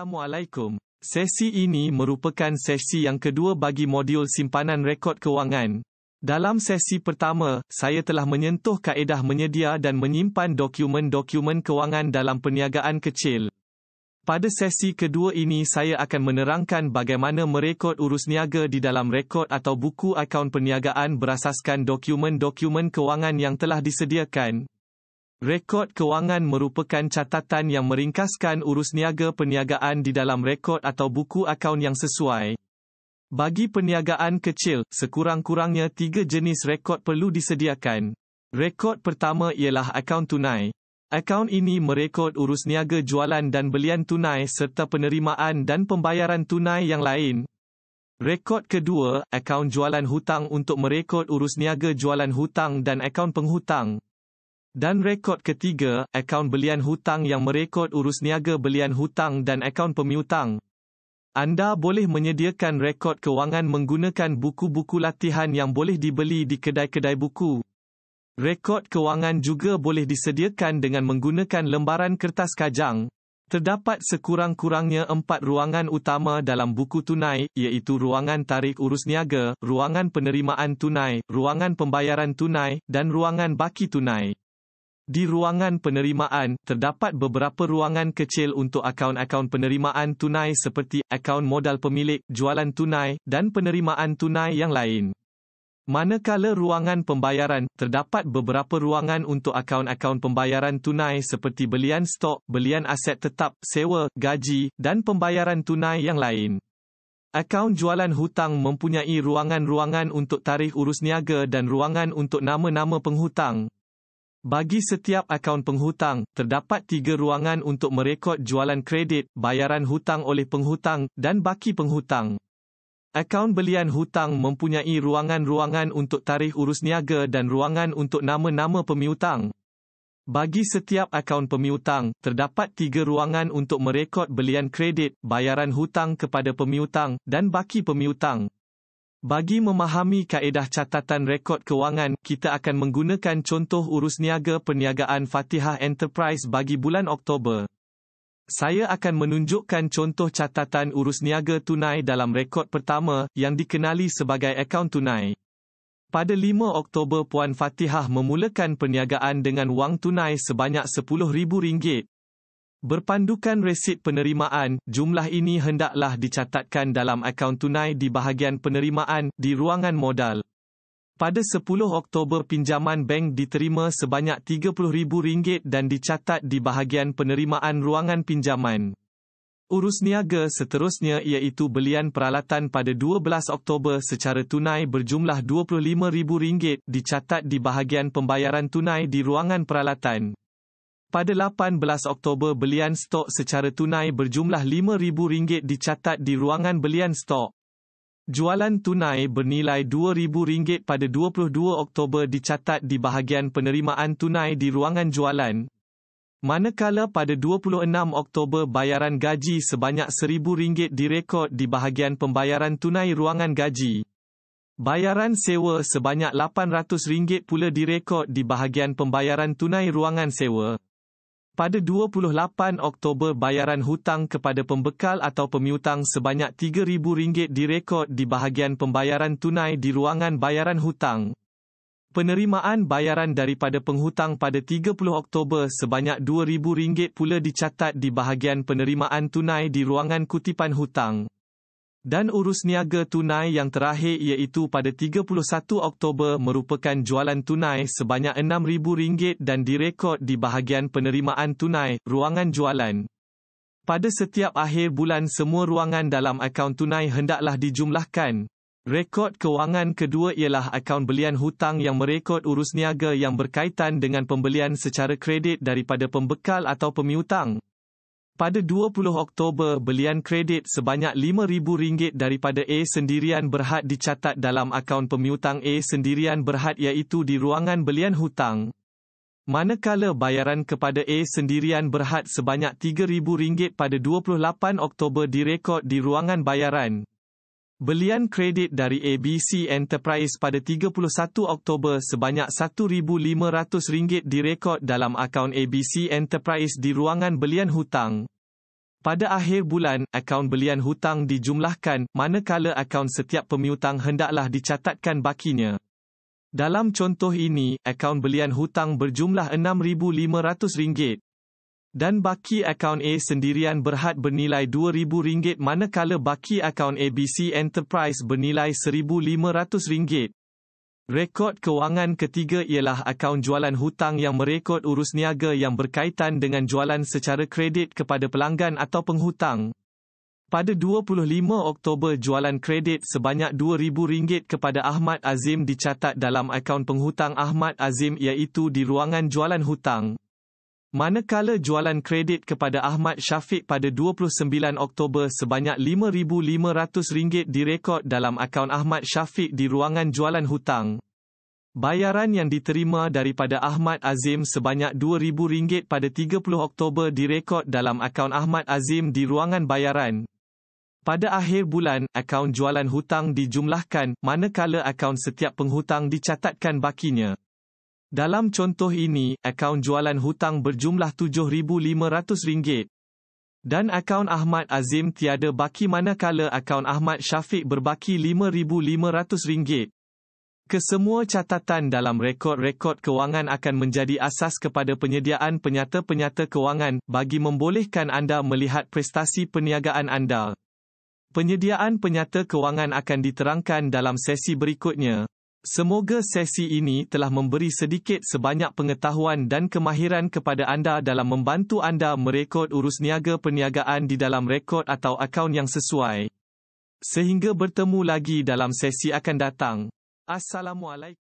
Assalamualaikum. Sesi ini merupakan sesi yang kedua bagi modul simpanan rekod kewangan. Dalam sesi pertama, saya telah menyentuh kaedah menyedia dan menyimpan dokumen-dokumen kewangan dalam perniagaan kecil. Pada sesi kedua ini saya akan menerangkan bagaimana merekod urus niaga di dalam rekod atau buku akaun perniagaan berasaskan dokumen-dokumen kewangan yang telah disediakan. Rekod kewangan merupakan catatan yang meringkaskan urus niaga perniagaan di dalam rekod atau buku akaun yang sesuai. Bagi perniagaan kecil, sekurang-kurangnya 3 jenis rekod perlu disediakan. Rekod pertama ialah akaun tunai. Akaun ini merekod urus niaga jualan dan belian tunai serta penerimaan dan pembayaran tunai yang lain. Rekod kedua, akaun jualan hutang untuk merekod urus niaga jualan hutang dan akaun penghutang. Dan rekod ketiga, akaun belian hutang yang merekod urus niaga belian hutang dan akaun pemiutang. Anda boleh menyediakan rekod kewangan menggunakan buku-buku latihan yang boleh dibeli di kedai-kedai buku. Rekod kewangan juga boleh disediakan dengan menggunakan lembaran kertas kajang. Terdapat sekurang-kurangnya 4 ruangan utama dalam buku tunai, iaitu ruangan tarik urus niaga, ruangan penerimaan tunai, ruangan pembayaran tunai, dan ruangan baki tunai. Di ruangan penerimaan, terdapat beberapa ruangan kecil untuk akaun-akaun penerimaan tunai seperti akaun modal pemilik, jualan tunai, dan penerimaan tunai yang lain. Manakala ruangan pembayaran, terdapat beberapa ruangan untuk akaun-akaun pembayaran tunai seperti belian stok, belian aset tetap, sewa, gaji, dan pembayaran tunai yang lain. Akaun jualan hutang mempunyai ruangan-ruangan untuk tarikh urus niaga dan ruangan untuk nama-nama penghutang. Bagi setiap akaun penghutang, terdapat 3 ruangan untuk merekod jualan kredit, bayaran hutang oleh penghutang, dan baki penghutang. Akaun belian hutang mempunyai ruangan-ruangan untuk tarikh urus niaga dan ruangan untuk nama-nama pemiutang. Bagi setiap akaun pemiutang, terdapat 3 ruangan untuk merekod belian kredit, bayaran hutang kepada pemiutang, dan baki pemiutang. Bagi memahami kaedah catatan rekod kewangan, kita akan menggunakan contoh urus niaga perniagaan Fatihah Enterprise bagi bulan Oktober. Saya akan menunjukkan contoh catatan urus niaga tunai dalam rekod pertama, yang dikenali sebagai akaun tunai. Pada 5 Oktober Puan Fatihah memulakan perniagaan dengan wang tunai sebanyak RM10,000. Berpandukan resit penerimaan, jumlah ini hendaklah dicatatkan dalam akaun tunai di bahagian penerimaan, di ruangan modal. Pada 10 Oktober pinjaman bank diterima sebanyak RM30,000 dan dicatat di bahagian penerimaan ruangan pinjaman. Urus niaga seterusnya iaitu belian peralatan pada 12 Oktober secara tunai berjumlah RM25,000 dicatat di bahagian pembayaran tunai di ruangan peralatan. Pada 18 Oktober belian stok secara tunai berjumlah RM5,000 dicatat di ruangan belian stok. Jualan tunai bernilai RM2,000 pada 22 Oktober dicatat di bahagian penerimaan tunai di ruangan jualan. Manakala pada 26 Oktober bayaran gaji sebanyak RM1,000 direkod di bahagian pembayaran tunai ruangan gaji. Bayaran sewa sebanyak RM800 pula direkod di bahagian pembayaran tunai ruangan sewa. Pada 28 Oktober bayaran hutang kepada pembekal atau pemiutang sebanyak RM3,000 direkod di bahagian pembayaran tunai di ruangan bayaran hutang. Penerimaan bayaran daripada penghutang pada 30 Oktober sebanyak RM2,000 pula dicatat di bahagian penerimaan tunai di ruangan kutipan hutang. Dan urus niaga tunai yang terakhir iaitu pada 31 Oktober merupakan jualan tunai sebanyak RM6,000 dan direkod di bahagian penerimaan tunai, ruangan jualan. Pada setiap akhir bulan semua ruangan dalam akaun tunai hendaklah dijumlahkan. Rekod kewangan kedua ialah akaun belian hutang yang merekod urus niaga yang berkaitan dengan pembelian secara kredit daripada pembekal atau pemiutang. Pada 20 Oktober belian kredit sebanyak RM5,000 daripada A Sendirian Berhad dicatat dalam akaun pemiutang A Sendirian Berhad iaitu di ruangan belian hutang. Manakala bayaran kepada A Sendirian Berhad sebanyak RM3,000 pada 28 Oktober direkod di ruangan bayaran. Belian kredit dari ABC Enterprise pada 31 Oktober sebanyak RM1,500 direkod dalam akaun ABC Enterprise di ruangan belian hutang. Pada akhir bulan, akaun belian hutang dijumlahkan, manakala akaun setiap pemiutang hendaklah dicatatkan bakinya. Dalam contoh ini, akaun belian hutang berjumlah RM6,500 dan baki akaun A sendirian berhad bernilai RM2,000 manakala baki akaun ABC Enterprise bernilai RM1,500. Rekod kewangan ketiga ialah akaun jualan hutang yang merekod urus niaga yang berkaitan dengan jualan secara kredit kepada pelanggan atau penghutang. Pada 25 Oktober jualan kredit sebanyak RM2,000 kepada Ahmad Azim dicatat dalam akaun penghutang Ahmad Azim iaitu di ruangan jualan hutang. Manakala jualan kredit kepada Ahmad Syafiq pada 29 Oktober sebanyak RM5,500 direkod dalam akaun Ahmad Syafiq di ruangan jualan hutang. Bayaran yang diterima daripada Ahmad Azim sebanyak RM2,000 pada 30 Oktober direkod dalam akaun Ahmad Azim di ruangan bayaran. Pada akhir bulan, akaun jualan hutang dijumlahkan, manakala akaun setiap penghutang dicatatkan bakinya. Dalam contoh ini, akaun jualan hutang berjumlah RM7,500 dan akaun Ahmad Azim tiada baki manakala akaun Ahmad Syafiq berbaki RM5,500. Kesemua catatan dalam rekod-rekod kewangan akan menjadi asas kepada penyediaan penyata-penyata kewangan bagi membolehkan anda melihat prestasi perniagaan anda. Penyediaan penyata kewangan akan diterangkan dalam sesi berikutnya. Semoga sesi ini telah memberi sedikit sebanyak pengetahuan dan kemahiran kepada anda dalam membantu anda merekod urus niaga perniagaan di dalam rekod atau akaun yang sesuai. Sehingga bertemu lagi dalam sesi akan datang. Assalamualaikum.